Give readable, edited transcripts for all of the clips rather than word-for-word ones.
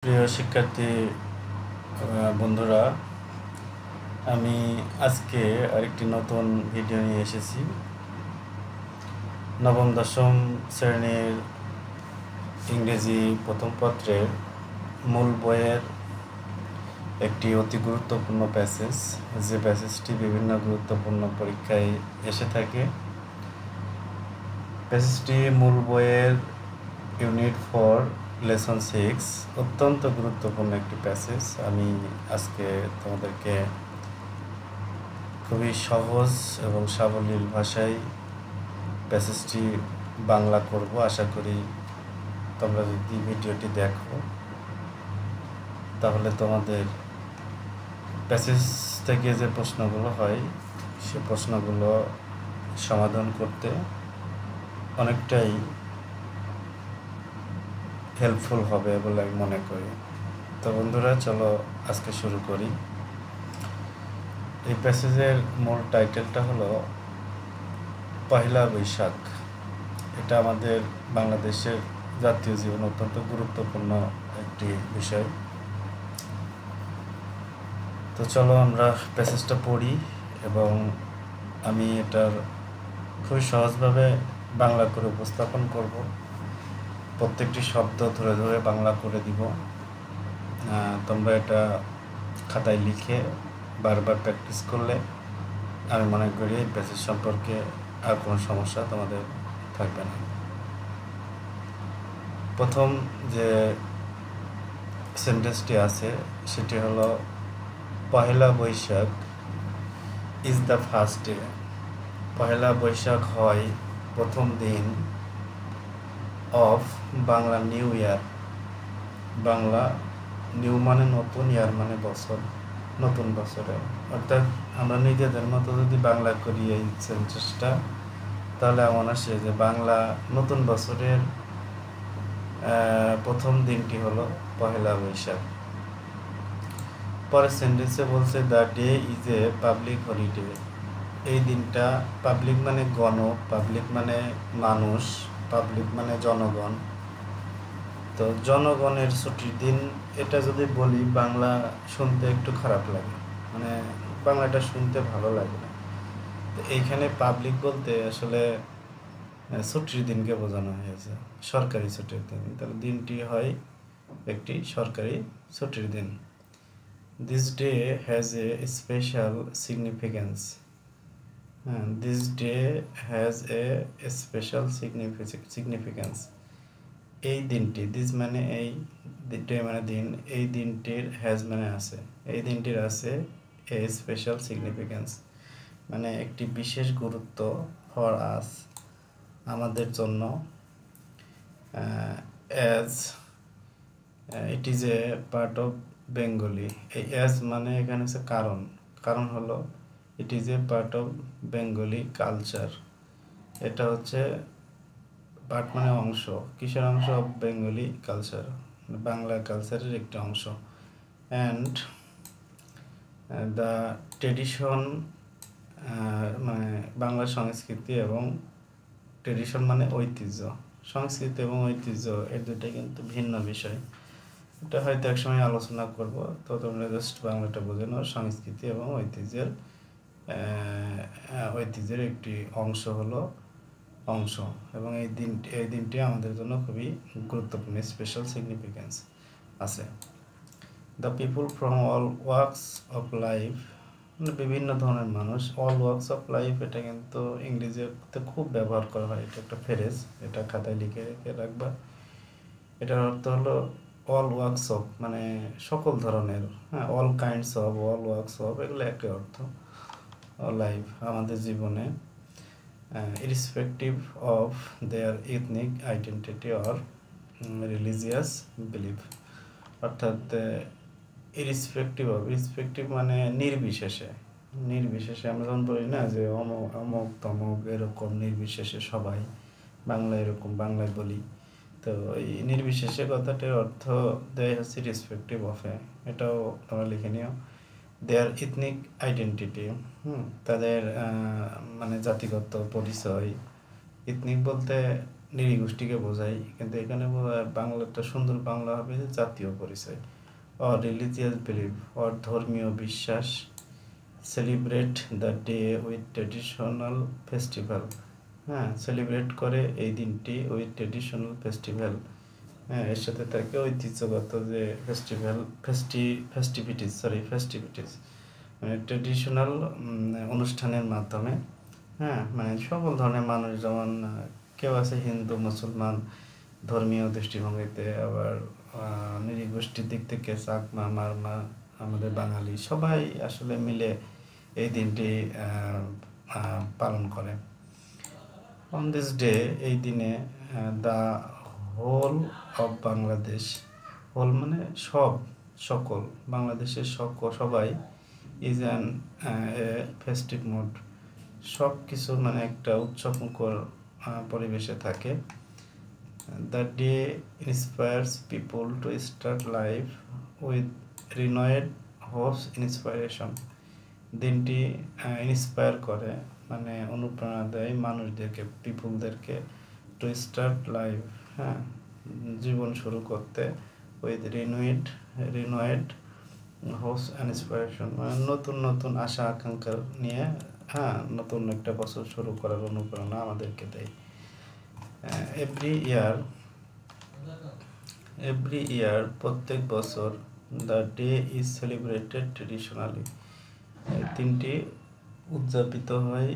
প্রিয় শিক্ষার্থী বন্ধুরা, আমি আজকে আরেকটি নতুন ভিডিও নিয়ে এসেছি। নবম দশম শ্রেণীর ইংরেজি প্রথম পত্রের মূল বইয়ের একটি অতি গুরুত্বপূর্ণ প্যাসেজ, যে প্যাসেজটি বিভিন্ন গুরুত্বপূর্ণ পরীক্ষায় এসে থাকে। প্যাসেজটি মূল বইয়ের ইউনিট 4 লেসন 6 অত্যন্ত গুরুত্বপূর্ণ একটি প্যাসেজ। আমি আজকে তোমাদেরকে খুবই সহজ এবং সাবলীল ভাষায় প্যাসেজটি বাংলা করব। আশা করি তোমরা যদি ভিডিওটি দেখো তাহলে তোমাদের প্যাসেজ থেকে যে প্রশ্নগুলো হয় সে প্রশ্নগুলো সমাধান করতে অনেকটাই হেল্পফুল হবে বলে আমি মনে করি। তো বন্ধুরা, চলো আজকে শুরু করি। এই প্যাসেজের মূল টাইটেলটা হলো পহেলা বৈশাখ। এটা আমাদের বাংলাদেশের জাতীয় জীবন অত্যন্ত গুরুত্বপূর্ণ একটি বিষয়। তো চলো আমরা প্যাসেজটা পড়ি এবং আমি এটার খুবই সহজভাবে বাংলা করে উপস্থাপন করব। প্রত্যেকটি শব্দ ধরে ধরে বাংলা করে দিব। তোমরা এটা খাতায় লিখে বারবার প্র্যাকটিস করলে আমি মনে করি এই প্যাসেজ সম্পর্কে আর কোনো সমস্যা তোমাদের থাকবে না। প্রথম যে সেন্টেন্সটি আছে সেটি হলো Pohela Boishakh is the first day. Pohela Boishakh হয় প্রথম দিন of Bangla new year. Bangla new মানে নতুন, ইয়ার মানে বছর, নতুন বছরে। অর্থাৎ আমরা নিজেদের মতো যদি বাংলা করি এই সেন্টেন্সটা, তাহলে এমন আসে যে বাংলা নতুন বছরের প্রথম দিনটি হলো পহেলা বৈশাখ। পরের সেন্টেন্সে বলছে the day is a public holiday. এই দিনটা, পাবলিক মানে গণ, পাবলিক মানে মানুষ, পাবলিক মানে জনগণ। তো জনগণের ছুটির দিন, এটা যদি বলি বাংলা শুনতে একটু খারাপ লাগে, মানে বাংলাটা শুনতে ভালো লাগে না। তো এইখানে পাবলিক বলতে আসলে ছুটির দিনকে বোঝানো হয়েছে, সরকারি ছুটির দিন। তাহলে দিনটি হয় একটি সরকারি ছুটির দিন। This day has a special significance. This day has a special significance. এই দিনটি, দিস মানে এই, ডে মানে দিন, এই দিনটির, হ্যাজ মানে আছে, এই দিনটির আছে এ স্পেশাল সিগনিফিক্যান্স মানে একটি বিশেষ গুরুত্ব, ফর আস আমাদের জন্য, as it is a part of Bengali. এই অ্যাজ মানে এখানে হচ্ছে কারণ, কারণ হলো it is a part of Bengali culture. এটা হচ্ছে পার্ট মানে অংশ, কিসের অংশ? অফ বেঙ্গলি কালচার, বাংলা কালচারের একটি অংশ। অ্যান্ড দ্য ট্রেডিশন মানে বাংলা সংস্কৃতি এবং ট্রেডিশন মানে ঐতিহ্য, সংস্কৃতি এবং ঐতিহ্য এর দুটোই কিন্তু ভিন্ন বিষয়। এটা হয়তো একসময় আলোচনা করব, তো তোমরা জাস্ট বাংলাটা বুঝে নাও। সংস্কৃতি এবং ঐতিহ্যের একটি অংশ হলো অংশ, এবং এই দিনটি আমাদের জন্য খুবই গুরুত্বপূর্ণ, স্পেশাল সিগনিফিক্যান্স আছে। The people from all works of life, মানে বিভিন্ন ধরনের মানুষ। অল ওয়ার্কস অফ লাইফ এটা কিন্তু ইংরেজিতে খুব ব্যবহার করা হয়, এটা একটা ফ্রেজ, এটা খাতায় লিখে রেখে রাখবা। এটার অর্থ হলো অল ওয়ার্কস অফ মানে সকল ধরনের, all kinds of, all works of, এগুলো একই অর্থ। লাইফ আমাদের জীবনে, irrespective of their ethnic identity or religious belief। অর্থাৎ irrespective মানে নির্বিশেষে, আমরা যখন বলি না যে অমুক তমুক এরকম, নির্বিশেষে সবাই, বাংলা এরকম বাংলায় বলি। তো এই নির্বিশেষে কথাটার অর্থ দেয় হচ্ছে রেসপেক্টিভ অফ, এটাও তোমরা লিখে নিও। দেয়ার ইথনিক আইডেন্টিটি, তাদের মানে জাতিগত পরিচয়। ইথনিক বলতে নৃগোষ্ঠীকে বোঝায়, কিন্তু এখানে বাংলাটা সুন্দর বাংলা হবে যে জাতীয় পরিচয়। অর রিলিজিয়াস বিলিভ, অর ধর্মীয় বিশ্বাস। Celebrate the day with traditional festival, হ্যাঁ সেলিব্রেট করে এই দিনটি উইথ ট্রেডিশনাল ফেস্টিভ্যাল, হ্যাঁ এর সাথে থাকে ঐতিহ্যগত যে ফেস্টিভিটিস, মানে ট্রেডিশনাল অনুষ্ঠানের মাধ্যমে, হ্যাঁ মানে সকল ধরনের মানুষ, যেমন কেউ আছে হিন্দু মুসলমান ধর্মীয় দৃষ্টিভঙ্গিতে, আবার নৃগোষ্ঠীর দিক থেকে চাকমা মারমা আমাদের বাঙালি সবাই আসলে মিলে এই দিনটি পালন করে। অন দিস ডে, এই দিনে the whole of Bangladesh, whole মানে সকল বাংলাদেশের সবাই ইজ অ্যান ফেস্টিভ মুড, সব কিছু মানে একটা উৎসবমুখর পরিবেশে থাকে। The day inspires people to start life with renewed hopes inspiration, দিনটি ইন্সপায়ার করে মানে অনুপ্রেরণা দেয় মানুষদেরকে, পিপুলদেরকে টু স্টার্ট লাইফ, হ্যাঁ জীবন শুরু করতে, উইথ রিনয়েড হোপস ইন্সপাইরেশন, মানে নতুন নতুন আশা আকাঙ্ক্ষা নিয়ে, হ্যাঁ নতুন একটা বছর শুরু করার অনুপ্রেরণা আমাদেরকে দেয়। এভরি ইয়ার প্রত্যেক বছর the day is celebrated traditionally, দিনটি উদযাপিত হয়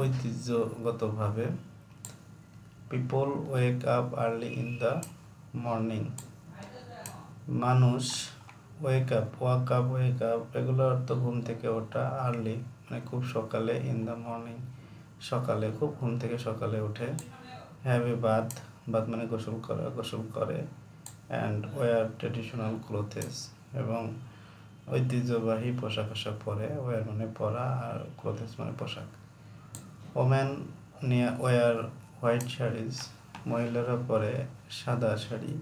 ঐতিহ্যগতভাবে। People wake up early in the morning, মানুষ ওয়েক আপ এগুলো অর্থ ঘুম থেকে ওঠা, আর্লি মানে খুব সকালে, ইন দ্য মর্নিং সকালে, খুব ঘুম থেকে সকালে ওঠে। হ্যাভ এ বাথ মানে গোসল করে, অ্যান্ড ওয়ার ট্রেডিশনাল ক্লোথেস, এবং ঐতিহ্যবাহী পোশাক আশাক পরে, ওয়ার মানে পরা আর ক্লোথেস মানে পোশাক। ওমেন ওয়ার হোয়াইট শাড়িজ, মহিলারা পরে সাদা শাড়ি,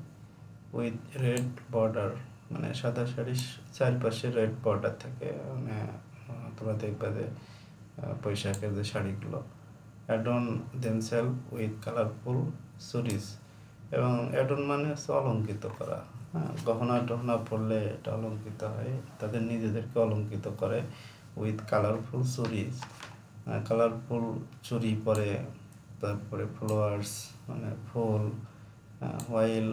উইথ রেড বর্ডার, মানে সাদা শাড়ির চারপাশে রেড বর্ডার থাকে, মানে তোমরা দেখবে যে পোশাকের যে শাড়িগুলো। অ্যাডন দেমসেলফ উইথ কালারফুল চুরিজ, এবং অ্যাডন মানে হচ্ছে অলঙ্কৃত করা, হ্যাঁ গহনা টহনা পরলে এটা অলঙ্কৃত হয়, তাদের নিজেদেরকে অলঙ্কৃত করে। উইথ কালারফুল চুরিজ, কালারফুল চুরি পরে, তারপরে ফ্লাওয়ার্স মানে ফুল। While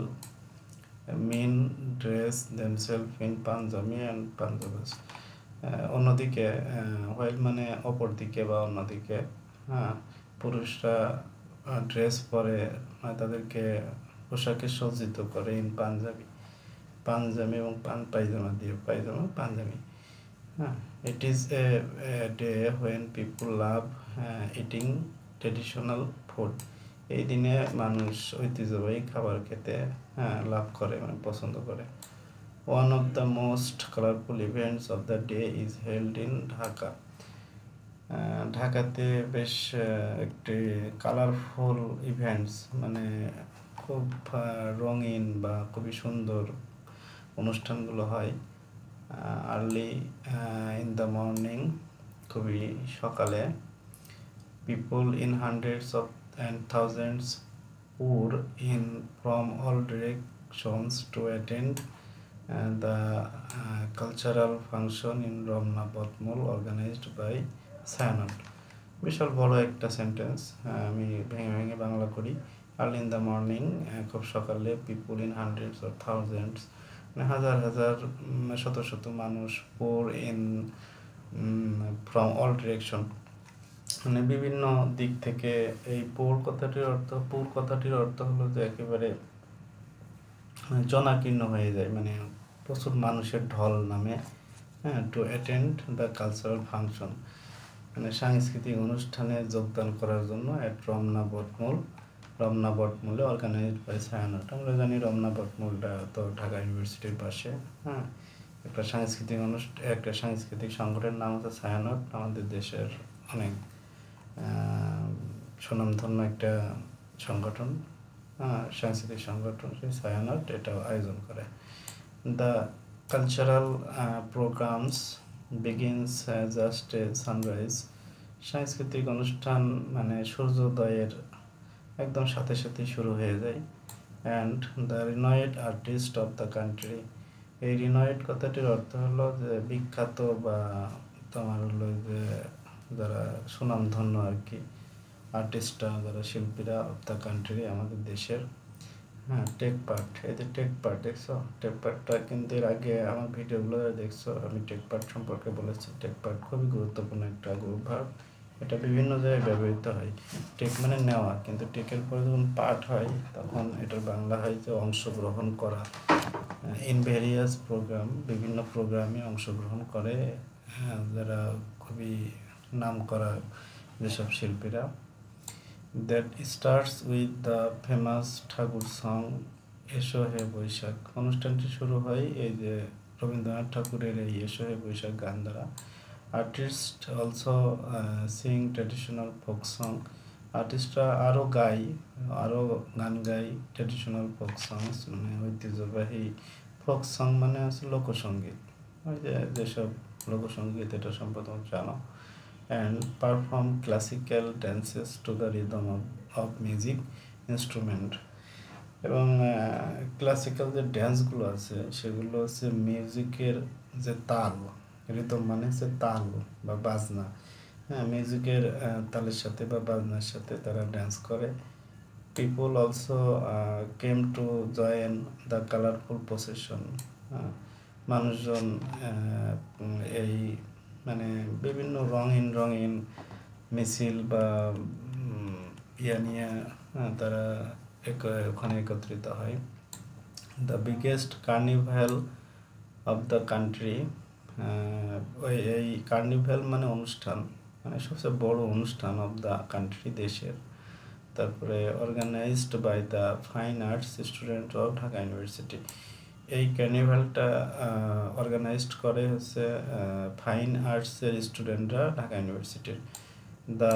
men dress themselves in panjabi and panjabis, অন্যদিকে হোয়াইল মানে অপরদিকে বা অন্যদিকে, হ্যাঁ পুরুষরা ড্রেস পরে তাদেরকে পোশাকে সজ্জিত করে ইন পাঞ্জাবি এবং পায়জামা দিয়ে, পাঞ্জাবি, হ্যাঁ। It is a day when people love eating traditional food, এই দিনে মানুষ ঐতিহ্যবাহী খাবার খেতে লাভ করে মানে পছন্দ করে। One of the most colourful events of the day is held in Dhaka, ঢাকাতে বেশ একটি কালারফুল ইভেন্টস মানে খুব রঙিন বা খুবই সুন্দর অনুষ্ঠানগুলো হয়। আর্লি ইন দ্য মর্নিং, খুবই সকালে। People in hundreds of and thousands pour in from all directions to attend the cultural function in Ramna Batmul organized by Sayanat. বিশাল বড় একটা সেন্টেন্স, আমি ভেঙে ভেঙে বাংলা করি। আর্লি ইন দ্য মর্নিং, খুব সকালে। People in hundreds or thousands, মানে হাজার হাজার শত মানুষ। পোর ইন ফ্রম অল ডিরেকশন, মানে বিভিন্ন দিক থেকে। এই পুর কথাটির অর্থ হলো যে একেবারে জনাকীর্ণ হয়ে যায়, মানে প্রচুর মানুষের ঢল নামে। হ্যাঁ, to attend the cultural function, মানে সাংস্কৃতিক অনুষ্ঠানে যোগদান করার জন্য অ্যাট রমনা বটমূলে অর্গানাইজড বাই ছায়ানট। আমরা জানি রমনা বটমূলটা তো ঢাকা ইউনিভার্সিটির পাশে। হ্যাঁ, একটা সাংস্কৃতিক সংগঠনের নাম হচ্ছে ছায়ানট। আমাদের দেশের অনেক সুনামধন্য একটা সংগঠন, সাংস্কৃতিক সংগঠন, সেই ছায়ানট এটা আয়োজন করে। The cultural programs begins just a sunrise, সাংস্কৃতিক অনুষ্ঠান মানে সূর্যোদয়ের একদম সাথে সাথেই শুরু হয়ে যায়। And the renewed artist of the country, এই রিনয়েড কথাটির অর্থ হলো যে বিখ্যাত বা তোমার হলো যে যারা সুনামধন্য আর কি, আর্টিস্টরা যারা শিল্পীরা অফ দ্য কান্ট্রি আমাদের দেশের। হ্যাঁ, টেক পার্ট, এই যে টেক পার্ট দেখছো, টেক পার্টটা কিন্তু এর আগে আমার ভিডিওগুলো দেখছো, আমি টেক পার্ট সম্পর্কে বলেছি। টেক পার্ট খুবই গুরুত্বপূর্ণ একটা গ্রুপ ভার্ব, এটা বিভিন্ন জায়গায় ব্যবহৃত হয়। টেক মানে নেওয়া, কিন্তু টেকের পরে যখন পার্ট হয় তখন এটার বাংলা হয় যে অংশগ্রহণ করা। ইন ভেরিয়াস প্রোগ্রাম, বিভিন্ন প্রোগ্রামে অংশগ্রহণ করে যারা খুবই নাম করা যেসব শিল্পীরা। That starts with the famous Thakur song এসো হে বৈশাখ। অনুষ্ঠানটি শুরু হয় এই যে রবীন্দ্রনাথ ঠাকুরের এই এসো হে বৈশাখ গান দ্বারা। Artist also sing traditional folk song, আর্টিস্টরা আরও গান গায় ট্র্যাডিশনাল ফোক সংস, মানে ঐতিহ্যবাহী। ফোক সং মানে হচ্ছে লোকসঙ্গীত, ওই যে যেসব লোকসঙ্গীত, এটা সম্পর্কে জানো। And perform classical dances to the rhythm of music instrument. এবং ক্লাসিক্যাল যে ড্যান্সগুলো আছে সেগুলো হচ্ছে মিউজিকের যে তাল, রিদম মানে হচ্ছে তাল বা বাজনা। হ্যাঁ, মিউজিকের তালের সাথে বা বাজনার সাথে তারা ড্যান্স করে। People also came to join the colourful procession. মানুষজন এই মানে বিভিন্ন রঙিন মিছিল বা ইয়া নিয়ে তারা ওখানে একত্রিত হয়। The biggest carnival of the country, এই কার্নিভাল মানে অনুষ্ঠান, মানে সবচেয়ে বড় অনুষ্ঠান অফ দ্য কান্ট্রি দেশের। তারপরে organised by the fine arts student of Dhaka university, এই কার্নিভালটা অর্গানাইজড করে হচ্ছে ফাইন আর্টসের স্টুডেন্টরা ঢাকা ইউনিভার্সিটির। The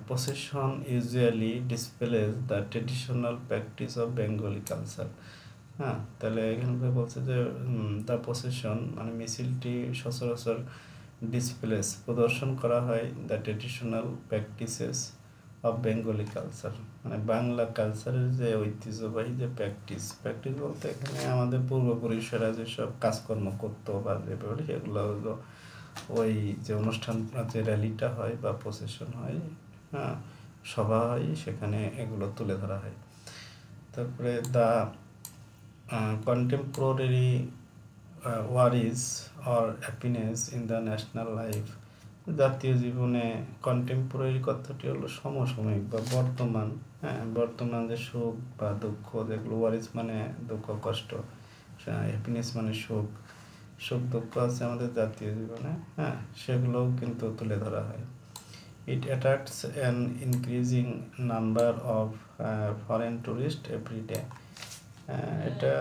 procession usually displays the traditional practice of Bengali culture. হ্যাঁ, তাহলে এখানে বলছে যে দ্য প্রসেশন মানে মিছিলটি সচরাচর ডিসপ্লেস প্রদর্শন করা হয় the traditional practices of Bengali culture, মানে বাংলা কালচারের যে ঐতিহ্যবাহী যে প্র্যাকটিস বলতে এখানে আমাদের পূর্বপুরুষেরা যেসব কাজকর্ম করতো বা যেভাবে সেগুলো হলো ওই যে অনুষ্ঠান যে র্যালিটা হয় বা প্রসেশন হয়, হ্যাঁ, সভা হয়, সেখানে এগুলো তুলে ধরা হয়। তারপরে the contemporary worries or happiness in the national life, জাতীয় জীবনে কন্টেম্পোরারি কথাটি হলো সমসাময়িক বা বর্তমান। হ্যাঁ, বর্তমান যে সুখ বা দুঃখ, যেগুলো ওয়ারিজ মানে দুঃখ কষ্ট, হ্যাপিনেস মানে সুখ দুঃখ আছে আমাদের জাতীয় জীবনে, হ্যাঁ, সেগুলোও কিন্তু তুলে ধরা হয়। It attracts an increasing number of foreign tourist every day, এটা